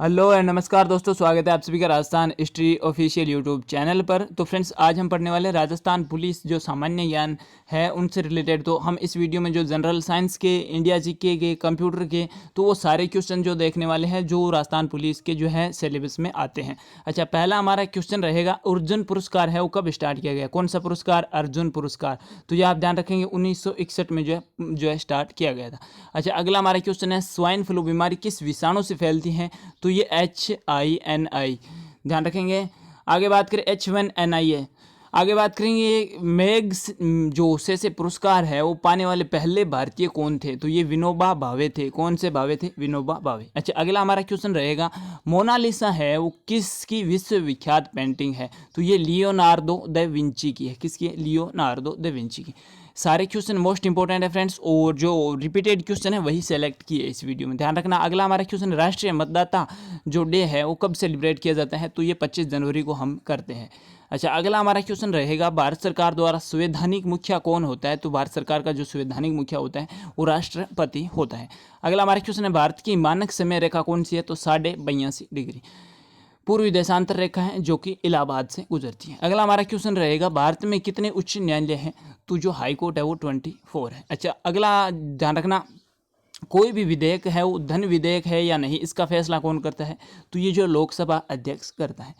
Hello and नमस्कार दोस्तों, स्वागत है आप सभी का Rajasthan history official YouTube channel पर। तो फ्रेंड्स, आज हम पढ़ने वाले राजस्थान पुलिस जो सामान्य ज्ञान है उनसे रिलेटेड। तो हम इस वीडियो में जो जनरल साइंस के, इंडिया जीके के, कंप्यूटर के, तो वो सारे क्वेश्चन जो देखने वाले हैं जो राजस्थान पुलिस के जो है सिलेबस में आते हैं। अच्छा, पहला हमारा क्वेश्चन रहेगा, अर्जुन पुरस्कार है वो कब स्टार्ट किया गया? कौन सा पुरस्कार? अर्जुन पुरस्कार। तो ये आप ध्यान रखेंगे 1961 में जो है स्टार्ट किया गया था। अच्छा, अगला हमारा क्वेश्चन है, स्वाइन फ्लू बीमारी किस विषाणु से फैलती है? तो ये HINI, ध्यान रखेंगे। आगे बात करें H1NI। आगे बात करेंगे मैग्स जो से पुरस्कार है वो पाने वाले पहले भारतीय कौन थे? तो ये विनोबा भावे थे। कौन से भावे थे? विनोबा भावे। अच्छा, अगला हमारा क्वेश्चन रहेगा, मोनालिसा है वो किसकी विश्वविख्यात पेंटिंग है? तो ये लियोनार्डो दा विंची की है। किसकी है? लियोनार्डो दा विंची की। सारे क्वेश्चन मोस्ट इंपॉर्टेंट है फ्रेंड्स, और जो रिपीटेड क्वेश्चन है वही सेलेक्ट किए इस वीडियो में, ध्यान रखना। अगला हमारा क्वेश्चन, राष्ट्रीय मतदाता जो डे है वो कब सेलिब्रेट किया जाता है? तो ये 25 जनवरी को हम करते हैं। अच्छा, अगला हमारा क्वेश्चन रहेगा, भारत सरकार द्वारा संवैधानिक मुखिया कौन होता है? तो भारत सरकार का जो संवैधानिक मुखिया होता है वो राष्ट्रपति होता है। अगला हमारा क्वेश्चन है, भारत की मानक समय रेखा कौन सी है? तो 82.5 डिग्री पूर्वी देशांतर रेखा है जो कि इलाहाबाद से गुजरती है। अगला हमारा क्वेश्चन रहेगा, भारत में कितने उच्च न्यायालय हैं? तो जो हाई कोर्ट है वो 24 है। अच्छा, अगला ध्यान रखना, कोई भी विधेयक है वो धन विधेयक है या नहीं, इसका फैसला कौन करता है? तो ये जो लोकसभा अध्यक्ष करता है।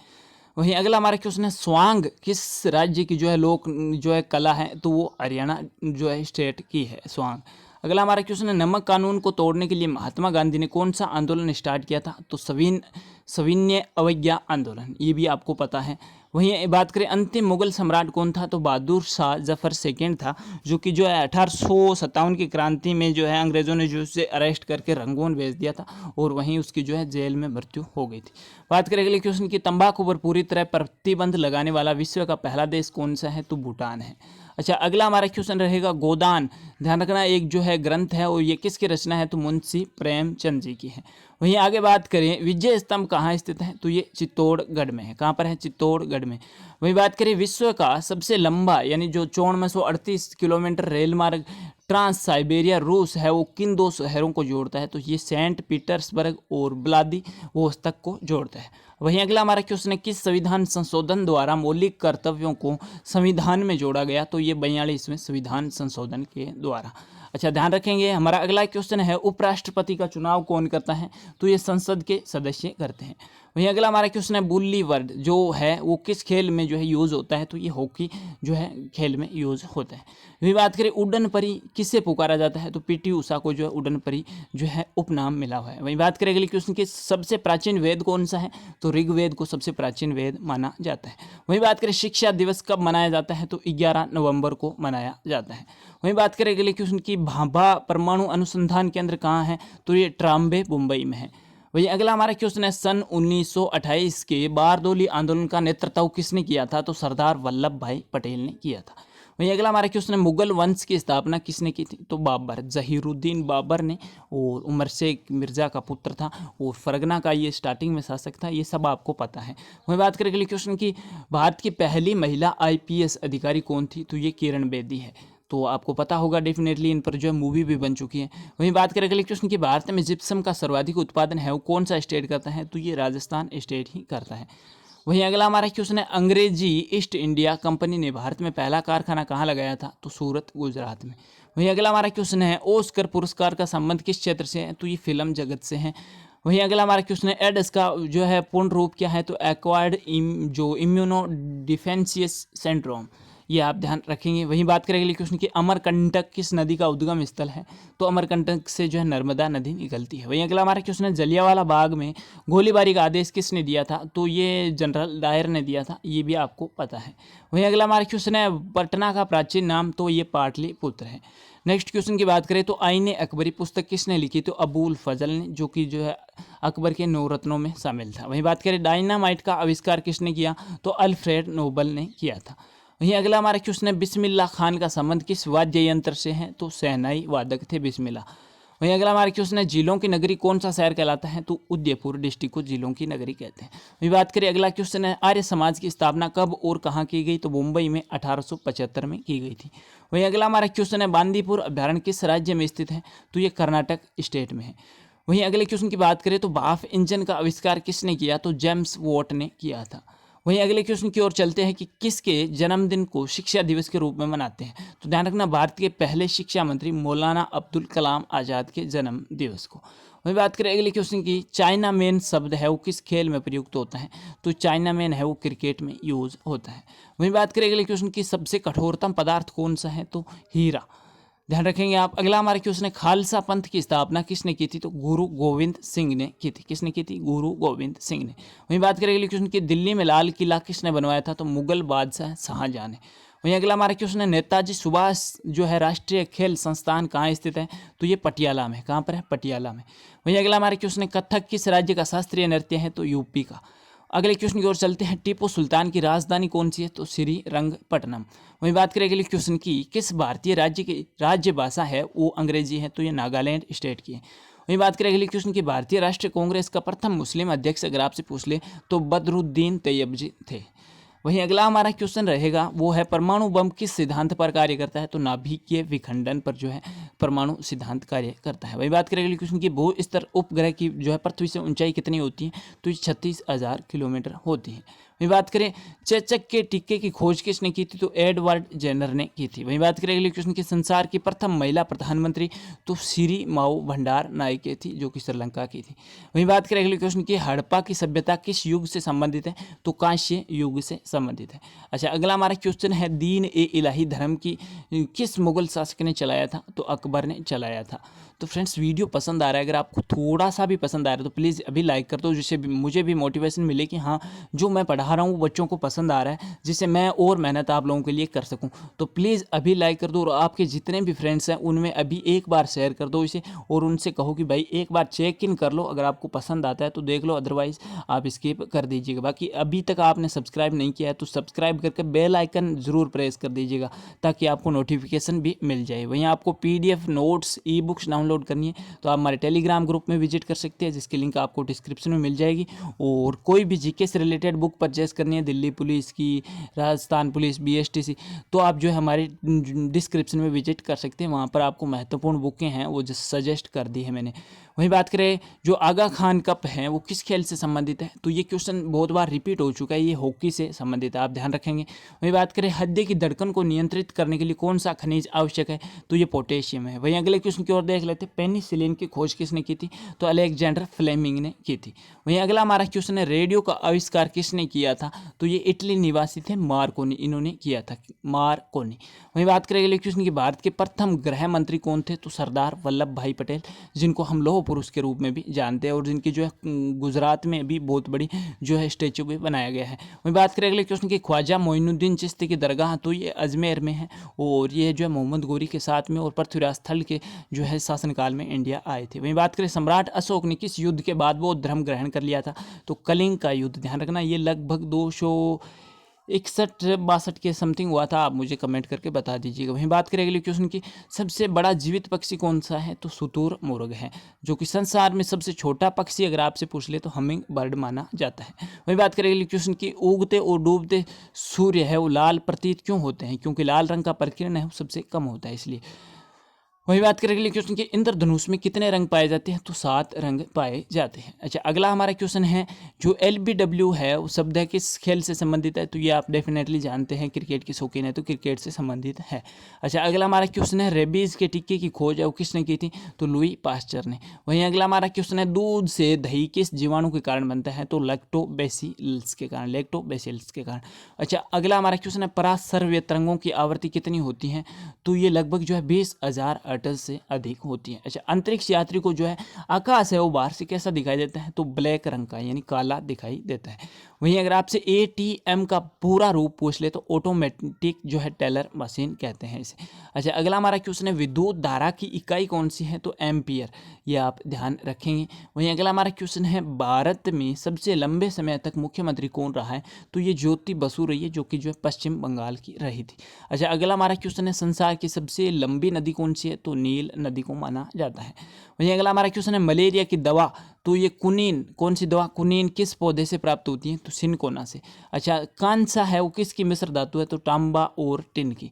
वहीं अगला हमारा क्वेश्चन है, स्वांग किस राज्य की जो है लोक जो है कला है? तो वो हरियाणा जो है स्टेट की है स्वांग। अगला हमारा क्वेश्चन है, नमक कानून को तोड़ने के लिए महात्मा गांधी ने कौन सा आंदोलन स्टार्ट किया था? तो सविनय अवज्ञा आंदोलन, ये भी आपको पता है। वहीं बात करें अंतिम मुगल सम्राट कौन था? तो बहादुर शाह जफर सेकेंड था, जो कि जो है 1857 की क्रांति में जो है अंग्रेजों ने जो उसे अरेस्ट करके रंगून भेज दिया था और वहीं उसकी जो है जेल में मृत्यु हो गई थी। बात करें अगले क्वेश्चन की, तंबाकू पर पूरी तरह प्रतिबंध लगाने वाला विश्व का पहला देश कौन सा है? तो भूटान है। अच्छा, अगला हमारा क्वेश्चन रहेगा, गोदान, ध्यान रखना एक जो है ग्रंथ है और ये किसकी रचना है? तो मुंशी प्रेमचंद जी की है। वहीं आगे बात करें, विजय स्तंभ कहाँ स्थित है? तो ये चित्तौड़गढ़ में है। कहाँ पर है? चित्तौड़गढ़ में। वहीं बात करें, विश्व का सबसे लंबा यानी जो 5438 किलोमीटर रेल मार्ग ट्रांस साइबेरिया रूस है वो किन दो शहरों को जोड़ता है? तो ये सेंट पीटर्सबर्ग और व्लादिवोस्तोक को जोड़ता है। वहीं अगला हमारा क्वेश्चन है, किस संविधान संशोधन द्वारा मौलिक कर्तव्यों को संविधान में जोड़ा गया? तो ये 42वें संविधान संशोधन के द्वारा। अच्छा, ध्यान रखेंगे। हमारा अगला क्वेश्चन है, उपराष्ट्रपति का चुनाव कौन करता है? तो ये संसद के सदस्य करते हैं। वहीं अगला हमारा क्वेश्चन है, बुल्ली वर्ड जो है वो किस खेल में जो है यूज़ होता है? तो ये हॉकी जो है खेल में यूज़ होता है। वहीं बात करें, उड़न परी किससे पुकारा जाता है? तो PT उषा को जो है उड़न परी जो है उपनाम मिला हुआ है। वहीं बात करें अगले क्वेश्चन की, सबसे प्राचीन वेद कौन सा है? तो ऋग्वेद को सबसे प्राचीन वेद माना जाता है। वहीं बात करें, शिक्षा दिवस कब मनाया जाता है? तो 11 नवंबर को मनाया जाता है। वहीं बात करें अगले क्वेश्चन की, भाभा परमाणु अनुसंधान केंद्र कहाँ है? तो ये ट्राम्बे मुंबई में है। वही अगला हमारा क्वेश्चन है, सन 1928 के बारदोली आंदोलन का नेतृत्व किसने किया था? तो सरदार वल्लभ भाई पटेल ने किया था। वहीं अगला हमारा क्वेश्चन है, मुगल वंश की स्थापना किसने की थी? तो बाबर, जहीरुद्दीन बाबर ने, और उमर शेख मिर्जा का पुत्र था और फरगना का ये स्टार्टिंग में शासक था। ये सब आपको पता है। वहीं बात करें अगले क्वेश्चन की, भारत की पहली महिला IPS अधिकारी कौन थी? तो ये किरण बेदी है। तो आपको पता होगा डेफिनेटली, इन पर जो है मूवी भी बन चुकी है। वहीं बात करें अगले क्वेश्चन की, भारत में जिप्सम का सर्वाधिक उत्पादन है वो कौन सा स्टेट करता है? तो ये राजस्थान स्टेट ही करता है। वहीं अगला हमारा क्वेश्चन है, अंग्रेजी ईस्ट इंडिया कंपनी ने भारत में पहला कारखाना कहाँ लगाया था? तो सूरत, गुजरात में। वहीं अगला हमारा क्वेश्चन है, ऑस्कर पुरस्कार का संबंध किस क्षेत्र से है? तो ये फिल्म जगत से है। वहीं अगला हमारा क्वेश्चन है, एड्स का जो है पूर्ण रूप क्या है? तो एक्वायर्ड जो इम्यूनो डिफेंशियस सिंड्रोम, ये आप ध्यान रखेंगे। वहीं बात करें अगले क्वेश्चन की, अमरकंटक किस नदी का उद्गम स्थल है? तो अमरकंटक से जो है नर्मदा नदी निकलती है। वहीं अगला हमारा क्वेश्चन है, जलियांवाला बाग में गोलीबारी का आदेश किसने दिया था? तो ये जनरल डायर ने दिया था। ये भी आपको पता है। वहीं अगला हमारा क्वेश्चन है, पटना का प्राचीन नाम? तो ये पाटलिपुत्र है। नेक्स्ट क्वेश्चन की बात करें तो, आईने अकबरी पुस्तक किसने लिखी? तो अबुल फजल ने, जो कि जो है अकबर के 9 रत्नों में शामिल था। वहीं बात करें, डायनामाइट का आविष्कार किसने किया? तो अल्फ्रेड नोबल ने किया था। वहीं अगला हमारा क्वेश्चन है, बिस्मिल्लाह खान का संबंध किस वाद्य यंत्र से है? तो शहनाई वादक थे बिस्मिल्लाह। वहीं अगला हमारा क्वेश्चन है, झीलों की नगरी कौन सा शहर कहलाता है? तो उदयपुर डिस्ट्रिक्ट को झीलों की नगरी कहते हैं। वहीं बात करें अगला क्वेश्चन है, आर्य समाज की स्थापना कब और कहाँ की गई? तो मुंबई में 1875 में की गई थी। वहीं अगला हमारा क्वेश्चन है, बांदीपुर अभ्यारण्य किस राज्य में स्थित है? तो ये कर्नाटक स्टेट में है। वहीं अगले क्वेश्चन की बात करें तो भाप इंजन का आविष्कार किसने किया, तो जेम्स वॉट ने किया था। वहीं अगले क्वेश्चन की ओर चलते हैं कि किसके जन्मदिन को शिक्षा दिवस के रूप में मनाते हैं, तो ध्यान रखना भारत के पहले शिक्षा मंत्री मौलाना अब्दुल कलाम आज़ाद के जन्म दिवस को। वहीं बात करें अगले क्वेश्चन की, चाइना मैन शब्द है वो किस खेल में प्रयुक्त होता है, तो चाइना मैन है वो क्रिकेट में यूज होता है। वहीं बात करें अगले क्वेश्चन की, सबसे कठोरतम पदार्थ कौन सा है, तो हीरा। ध्यान रखेंगे आप। अगला हमारा क्वेश्चन है, खालसा पंथ की स्थापना किसने की थी, तो गुरु गोविंद सिंह ने की थी। किसने की थी, गुरु गोविंद सिंह ने। वहीं बात करें अगले क्वेश्चन की, दिल्ली में लाल किला किसने बनवाया था, तो मुगल बादशाह शाहजहां ने। वहीं अगला हमारा क्वेश्चन है, नेताजी सुभाष जो है राष्ट्रीय खेल संस्थान कहाँ स्थित है, तो ये पटियाला में। कहाँ पर है, पटियाला में। वहीं अगला हमारा क्वेश्चन है, कथक किस राज्य का शास्त्रीय नृत्य है, तो यूपी का। अगले क्वेश्चन की ओर चलते हैं, टीपू सुल्तान की राजधानी कौन सी है, तो श्रीरंगपट्टनम। वहीं बात करें अगले क्वेश्चन की, किस भारतीय राज्य की राज्य भाषा है वो अंग्रेजी है, तो ये नागालैंड स्टेट की है। वहीं बात करें अगले क्वेश्चन की, भारतीय राष्ट्रीय कांग्रेस का प्रथम मुस्लिम अध्यक्ष अगर आपसे पूछ ले तो बदरुद्दीन तैयबजी थे। वहीं अगला हमारा क्वेश्चन रहेगा वो है, परमाणु बम किस सिद्धांत पर कार्य करता है, तो नाभिकीय विखंडन पर जो है परमाणु सिद्धांत कार्य करता है। वहीं बात करें अगले क्वेश्चन की, भू स्तर उपग्रह की जो है पृथ्वी से ऊंचाई कितनी होती है, तो 36,000 किलोमीटर होती है। वहीं बात करें चेचक के टीके की खोज किसने की थी, तो एडवर्ड जेनर ने की थी। वहीं बात करें अगले क्वेश्चन की, संसार की प्रथम महिला प्रधानमंत्री तो श्री माऊ भंडार नायके थी जो कि श्रीलंका की थी। वहीं बात करें अगले क्वेश्चन की, हड़प्पा की सभ्यता किस युग से संबंधित है, तो कांस्य युग से संबंधित है। अच्छा, अगला हमारा क्वेश्चन है, दीन ए इलाही धर्म की किस मुगल शासक ने चलाया था, तो अकबर ने चलाया था। तो फ्रेंड्स, वीडियो पसंद आ रहा है, अगर आपको थोड़ा सा भी पसंद आ रहा है तो प्लीज़ अभी लाइक कर दो, जिससे मुझे भी मोटिवेशन मिले कि हाँ जो मैं पढ़ा रहा हूँ वो बच्चों को पसंद आ रहा है, जिससे मैं और मेहनत आप लोगों के लिए कर सकूँ। तो प्लीज़ अभी लाइक कर दो और आपके जितने भी फ्रेंड्स हैं उनमें अभी एक बार शेयर कर दो इसे, और उनसे कहो कि भाई एक बार चेक इन कर लो, अगर आपको पसंद आता है तो देख लो, अदरवाइज़ आप स्किप कर दीजिएगा। बाकी अभी तक आपने सब्सक्राइब नहीं किया है तो सब्सक्राइब करके बेल आइकन ज़रूर प्रेस कर दीजिएगा ताकि आपको नोटिफिकेशन भी मिल जाए। वहीं आपको PDF notes e books download करनी है तो आप हमारे टेलीग्राम ग्रुप में विजिट कर सकते हैं, जिसकी लिंक आपको डिस्क्रिप्शन में मिल जाएगी। और कोई भी जीके से रिलेटेड बुक परचेस करनी है, दिल्ली पुलिस की, राजस्थान पुलिस, BSTC, तो आप जो है हमारे डिस्क्रिप्शन में विजिट कर सकते हैं, वहाँ पर आपको महत्वपूर्ण बुकें हैं वो जो सजेस्ट कर दी है मैंने। वहीं बात करें जो आगा खान कप है वो किस खेल से संबंधित है, तो ये क्वेश्चन बहुत बार रिपीट हो चुका है, ये हॉकी से संबंधित है, आप ध्यान रखेंगे। वहीं बात करें हृदय की धड़कन को नियंत्रित करने के लिए कौन सा खनिज आवश्यक है, तो ये पोटेशियम है। वहीं अगले क्वेश्चन की ओर देख लेते हैं, पेनिसिलिन की खोज किसने की थी, तो अलेक्जेंडर फ्लेमिंग ने की थी। वहीं अगला हमारा क्वेश्चन है, रेडियो का आविष्कार किसने किया था, तो ये इटली निवासी थे मार्कोनी, इन्होंने किया था, मार्कोनी। वहीं बात करें अगले क्वेश्चन की, भारत के प्रथम गृह मंत्री कौन थे, तो सरदार वल्लभ भाई पटेल, जिनको हम लौह पुरुष के रूप में भी जानते हैं और जिनकी जो है गुजरात में भी बहुत बड़ी जो है स्टेचू भी बनाया गया है। वहीं बात करें अगले क्वेश्चन की, ख्वाजा मोइनुद्दीन चिश्ती की दरगाह तो ये अजमेर में है और ये जो है मोहम्मद गोरी के साथ में और पृथ्वीराज स्थल के जो है शासनकाल में इंडिया आए थे। वहीं बात करें सम्राट अशोक ने किस युद्ध के बाद वो धर्म ग्रहण कर लिया था, तो कलिंग का युद्ध। ध्यान रखना ये लगभग 261-62 के समथिंग हुआ था, आप मुझे कमेंट करके बता दीजिएगा। वहीं बात करें अगले क्वेश्चन की, सबसे बड़ा जीवित पक्षी कौन सा है, तो शुतुर मुर्ग है, जो कि संसार में सबसे छोटा पक्षी अगर आपसे पूछ ले तो हमिंग बर्ड माना जाता है। वहीं बात करें अगले क्वेश्चन की, उगते और डूबते सूर्य है वो लाल प्रतीत क्यों होते हैं, क्योंकि लाल रंग का प्रकीर्ण है वो सबसे कम होता है इसलिए। वही बात करें अगले क्वेश्चन की, इंद्रधनुष में कितने रंग पाए जाते हैं, तो 7 रंग पाए जाते हैं। अच्छा, अगला हमारा क्वेश्चन है, जो LBW है वो शब्द है किस खेल से संबंधित है, तो ये आप डेफिनेटली जानते हैं, क्रिकेट के शौकीन है तो क्रिकेट से संबंधित है। अच्छा, अगला हमारा क्वेश्चन है, रेबीज के टीके की खोज है वो किसने की थी, तो लुई पास्चर ने। वहीं अगला हमारा क्वेश्चन है, दूध से दही किस जीवाणु के कारण बनता है, तो लैक्टोबैसिलस के कारण, लैक्टोबैसिलस के कारण। अच्छा, अगला हमारा क्वेश्चन है, परासर्व्य तरंगों की आवृत्ति कितनी होती है, तो ये लगभग जो है 20,000 हर्ट्ज से अधिक होती है। अच्छा, अंतरिक्ष यात्री को जो है आकाश है वो बाहर से कैसा दिखाई देता है, तो ब्लैक रंग का यानी काला दिखाई देता है। वहीं अगर आपसे ATM का पूरा रूप पूछ ले तो ऑटोमेटिक जो है टेलर मशीन कहते हैं इसे। अच्छा, अगला हमारा क्वेश्चन है, विद्युत धारा की इकाई कौन सी है, तो एम्पियर, ये आप ध्यान रखेंगे। वहीं अगला हमारा क्वेश्चन है, भारत में सबसे लंबे समय तक मुख्यमंत्री कौन रहा है, तो ये ज्योति बसु रही है जो कि जो है पश्चिम बंगाल की रही थी। अच्छा, अगला हमारा क्वेश्चन है, संसार की सबसे लंबी नदी कौन सी है, तो नील नदी को माना जाता है। वहीं अगला हमारा क्वेश्चन है, मलेरिया की दवा तो ये कुनीन, कौन सी दवा, कुनीन किस पौधे से प्राप्त होती है, तो सिनकोना से। अच्छा, कांसा है वो किसकी मिश्र धातु है, तो तांबा और टिन की।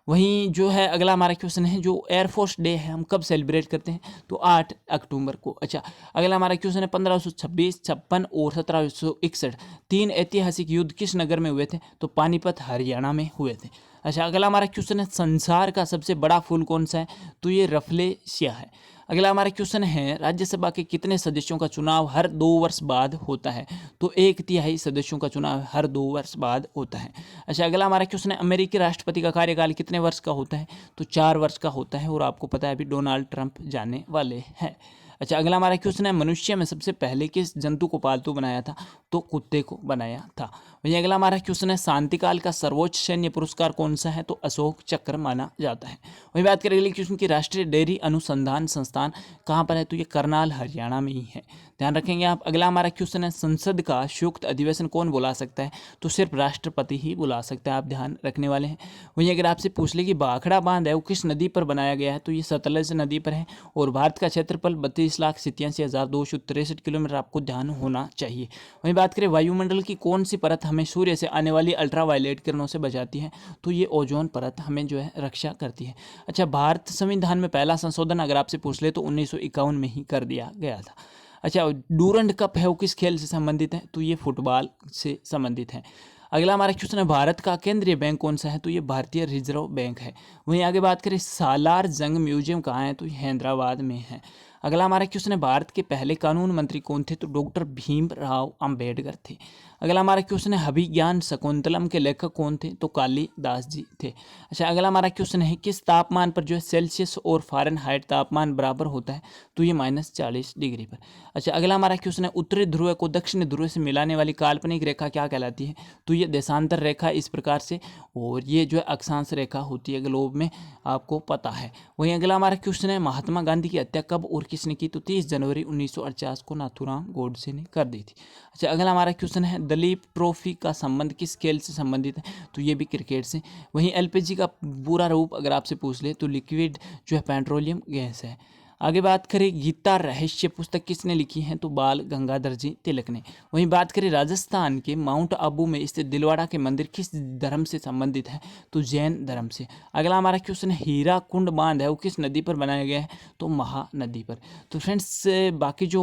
वहीं जो है अगला हमारा क्वेश्चन है, जो एयरफोर्स डे है हम कब सेलिब्रेट करते हैं, तो 8 अक्टूबर को। अच्छा, अगला हमारा क्वेश्चन है 1526, 56 और 1761 तीन ऐतिहासिक युद्ध किस नगर में हुए थे, तो पानीपत हरियाणा में हुए थे। अच्छा, अगला हमारा क्वेश्चन है संसार का सबसे बड़ा फूल कौन सा है, तो ये रफलेशिया है। अगला हमारा क्वेश्चन है राज्यसभा के कितने सदस्यों का चुनाव हर 2 वर्ष बाद होता है, तो 1/3 सदस्यों का चुनाव हर 2 वर्ष बाद होता है। अच्छा, अगला हमारा क्वेश्चन है अमेरिकी राष्ट्रपति का कार्यकाल कितने वर्ष का होता है, तो 4 वर्ष का होता है, और आपको पता है अभी डोनाल्ड ट्रंप जाने वाले हैं। अच्छा, अगला हमारा क्वेश्चन है मनुष्य में सबसे पहले किस जंतु को पालतू बनाया था, तो कुत्ते को बनाया था। वहीं अगला हमारा क्वेश्चन है शांतिकाल का सर्वोच्च सैन्य पुरस्कार कौन सा है, तो अशोक चक्र माना जाता है। वहीं बात करें अगले क्वेश्चन की राष्ट्रीय डेयरी अनुसंधान संस्थान कहाँ पर है, तो ये करनाल हरियाणा में ही है, ध्यान रखेंगे आप। अगला हमारा क्वेश्चन है संसद का संयुक्त अधिवेशन कौन बुला सकता है, तो सिर्फ राष्ट्रपति ही बुला सकता है, आप ध्यान रखने वाले हैं। वहीं अगर आपसे पूछ ले कि भाखड़ा बांध है वो किस नदी पर बनाया गया है, तो ये सतलज नदी पर है, और भारत का क्षेत्रफल 32,87,263 किलोमीटर आपको ध्यान होना चाहिए। वहीं बात करें वायुमंडल की कौन सी परत हमें सूर्य से आने वाली अल्ट्रावायलेट किरणों से बचाती है, तो ये ओजोन परत हमें जो है रक्षा करती है। अच्छा, भारत संविधान में पहला संशोधन अगर आपसे पूछ ले तो 1951 में ही कर दिया गया था। अच्छा, डूरंड कप है वो किस खेल से संबंधित है, तो ये फुटबॉल से संबंधित है। अगला हमारा क्वेश्चन है भारत का केंद्रीय बैंक कौन सा है, तो ये भारतीय रिजर्व बैंक है। वहीं आगे बात करें सालार जंग म्यूजियम कहाँ है, तो ये हैदराबाद में है। अगला हमारा क्वेश्चन है भारत के पहले कानून मंत्री कौन थे, तो डॉक्टर भीमराव अंबेडकर थे। अगला हमारा क्वेश्चन है अभिज्ञान शकुंतलम के लेखक कौन थे, तो कालिदास जी थे। अच्छा, अगला हमारा क्वेश्चन है किस तापमान पर जो है सेल्सियस और फ़ारेनहाइट तापमान बराबर होता है, तो ये -40 डिग्री पर। अच्छा, अगला हमारा क्वेश्चन है उत्तरी ध्रुव को दक्षिणी ध्रुव से मिलाने वाली काल्पनिक रेखा क्या कहलाती है, तो ये देशांतर रेखा इस प्रकार से, और ये जो है अक्षांश रेखा होती है ग्लोब में, आपको पता है। वहीं अगला हमारा क्वेश्चन है महात्मा गांधी की हत्या कब और किसने की, तो 30 जनवरी 1948 को नाथूराम गोडसे ने कर दी थी। अच्छा, अगला हमारा क्वेश्चन है दलीप ट्रॉफी का संबंध किस खेल से संबंधित है, तो ये भी क्रिकेट से। वहीं एलपीजी का पूरा रूप अगर आपसे पूछ ले तो लिक्विड जो है पेट्रोलियम गैस है। आगे बात करें गीता रहस्य पुस्तक किसने लिखी है, तो बाल गंगाधर जी तिलक ने। वहीं बात करें राजस्थान के माउंट आबू में स्थित दिलवाड़ा के मंदिर किस धर्म से संबंधित है, तो जैन धर्म से। अगला हमारा क्वेश्चन है हीरा कुंड बांध है वो किस नदी पर बनाया गया है, तो महानदी पर। तो फ्रेंड्स, बाकी जो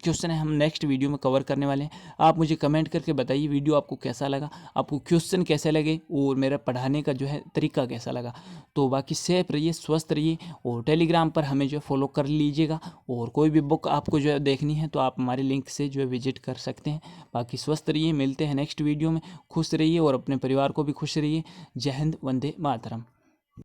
क्वेश्चन है हम नेक्स्ट वीडियो में कवर करने वाले हैं। आप मुझे कमेंट करके बताइए वीडियो आपको कैसा लगा, आपको क्वेश्चन कैसे लगे, और मेरा पढ़ाने का जो है तरीका कैसा लगा। तो बाकी सेफ रहिए, स्वस्थ रहिए, और टेलीग्राम पर हमें जो फॉलो कर लीजिएगा, और कोई भी बुक आपको जो है देखनी है तो आप हमारे लिंक से जो है विजिट कर सकते हैं। बाकी स्वस्थ रहिए, मिलते हैं नेक्स्ट वीडियो में, खुश रहिए और अपने परिवार को भी खुश रहिए। जय हिंद, वंदे मातरम।